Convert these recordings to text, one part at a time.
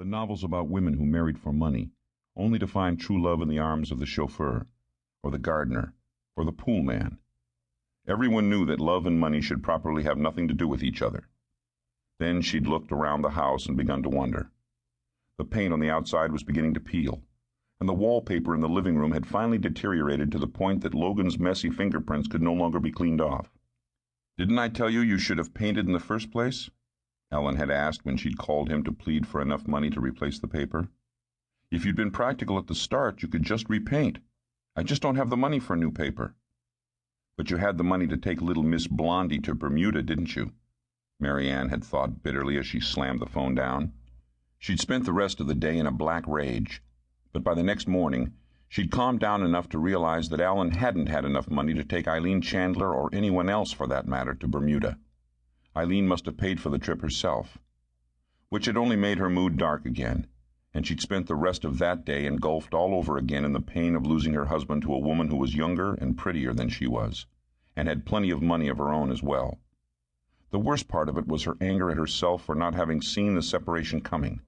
The novels about women who married for money, only to find true love in the arms of the chauffeur, or the gardener, or the pool man. Everyone knew that love and money should properly have nothing to do with each other. Then she'd looked around the house and begun to wonder. The paint on the outside was beginning to peel, and the wallpaper in the living room had finally deteriorated to the point that Logan's messy fingerprints could no longer be cleaned off. "Didn't I tell you should have painted in the first place?" Ellen had asked when she'd called him to plead for enough money to replace the paper. "If you'd been practical at the start, you could just repaint. I just don't have the money for a new paper." "But you had the money to take little Miss Blondie to Bermuda, didn't you?" MaryAnne had thought bitterly as she slammed the phone down. She'd spent the rest of the day in a black rage, but by the next morning she'd calmed down enough to realize that Alan hadn't had enough money to take Eileen Chandler, or anyone else for that matter, to Bermuda. Eileen must have paid for the trip herself, which had only made her mood dark again, and she'd spent the rest of that day engulfed all over again in the pain of losing her husband to a woman who was younger and prettier than she was, and had plenty of money of her own as well. The worst part of it was her anger at herself for not having seen the separation coming.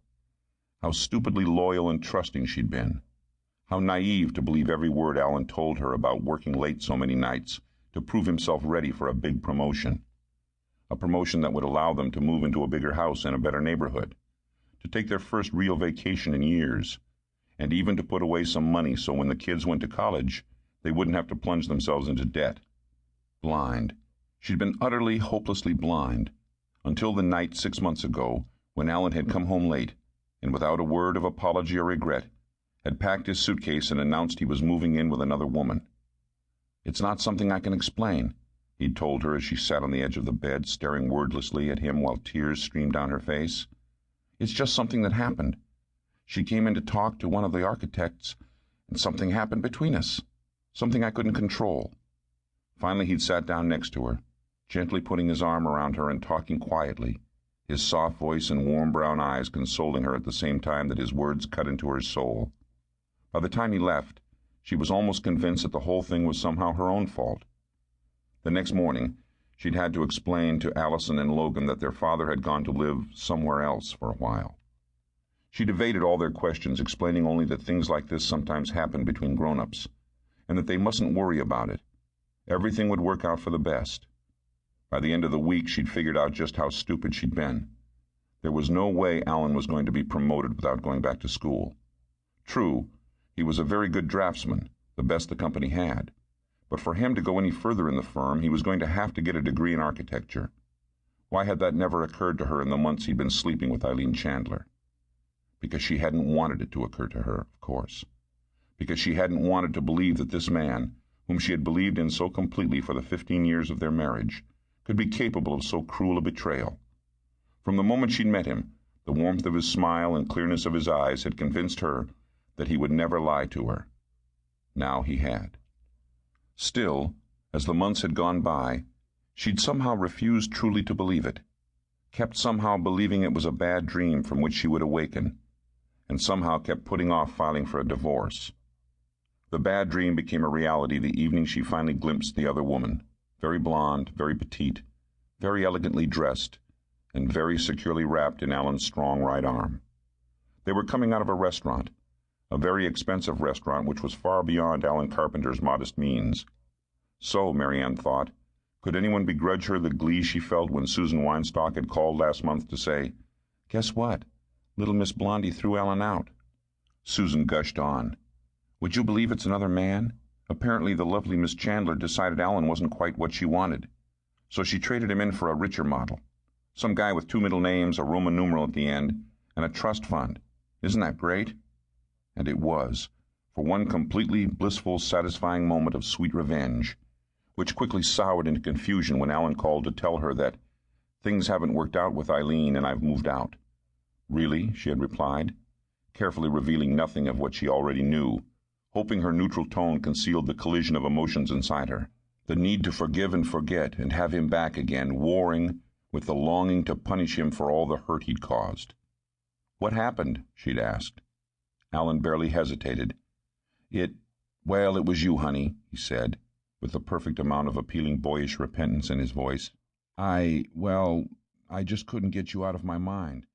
How stupidly loyal and trusting she'd been. How naive to believe every word Alan told her about working late so many nights to prove himself ready for a big promotion. A promotion that would allow them to move into a bigger house in a better neighborhood, to take their first real vacation in years, and even to put away some money so when the kids went to college, they wouldn't have to plunge themselves into debt. Blind. She'd been utterly, hopelessly blind, until the night 6 months ago when Alan had come home late, and without a word of apology or regret, had packed his suitcase and announced he was moving in with another woman. "It's not something I can explain," he'd told her as she sat on the edge of the bed, staring wordlessly at him while tears streamed down her face. "It's just something that happened. She came in to talk to one of the architects, and something happened between us. Something I couldn't control." Finally he'd sat down next to her, gently putting his arm around her and talking quietly, his soft voice and warm brown eyes consoling her at the same time that his words cut into her soul. By the time he left, she was almost convinced that the whole thing was somehow her own fault. The next morning, she'd had to explain to Allison and Logan that their father had gone to live somewhere else for a while. She'd evaded all their questions, explaining only that things like this sometimes happen between grown-ups, and that they mustn't worry about it. Everything would work out for the best. By the end of the week, she'd figured out just how stupid she'd been. There was no way Alan was going to be promoted without going back to school. True, he was a very good draftsman, the best the company had. But for him to go any further in the firm, he was going to have to get a degree in architecture. Why had that never occurred to her in the months he'd been sleeping with Eileen Chandler? Because she hadn't wanted it to occur to her, of course. Because she hadn't wanted to believe that this man, whom she had believed in so completely for the 15 years of their marriage, could be capable of so cruel a betrayal. From the moment she'd met him, the warmth of his smile and clearness of his eyes had convinced her that he would never lie to her. Now he had. Still, as the months had gone by, she'd somehow refused truly to believe it, kept somehow believing it was a bad dream from which she would awaken, and somehow kept putting off filing for a divorce. The bad dream became a reality the evening she finally glimpsed the other woman, very blonde, very petite, very elegantly dressed, and very securely wrapped in Alan's strong right arm. They were coming out of a restaurant, a very expensive restaurant which was far beyond Alan Carpenter's modest means. So, MaryAnne thought, could anyone begrudge her the glee she felt when Susan Weinstock had called last month to say, "Guess what? Little Miss Blondie threw Alan out." Susan gushed on. "Would you believe it's another man? Apparently the lovely Miss Chandler decided Alan wasn't quite what she wanted, so she traded him in for a richer model. Some guy with 2 middle names, a Roman numeral at the end, and a trust fund. Isn't that great?" And it was, for one completely blissful, satisfying moment of sweet revenge, which quickly soured into confusion when Alan called to tell her that things haven't worked out with Eileen and I've moved out. "Really?" she had replied, carefully revealing nothing of what she already knew, hoping her neutral tone concealed the collision of emotions inside her, the need to forgive and forget and have him back again, warring with the longing to punish him for all the hurt he'd caused. "What happened?" she'd asked. Alan barely hesitated. It was you, honey," he said, with the perfect amount of appealing boyish repentance in his voice. I just couldn't get you out of my mind."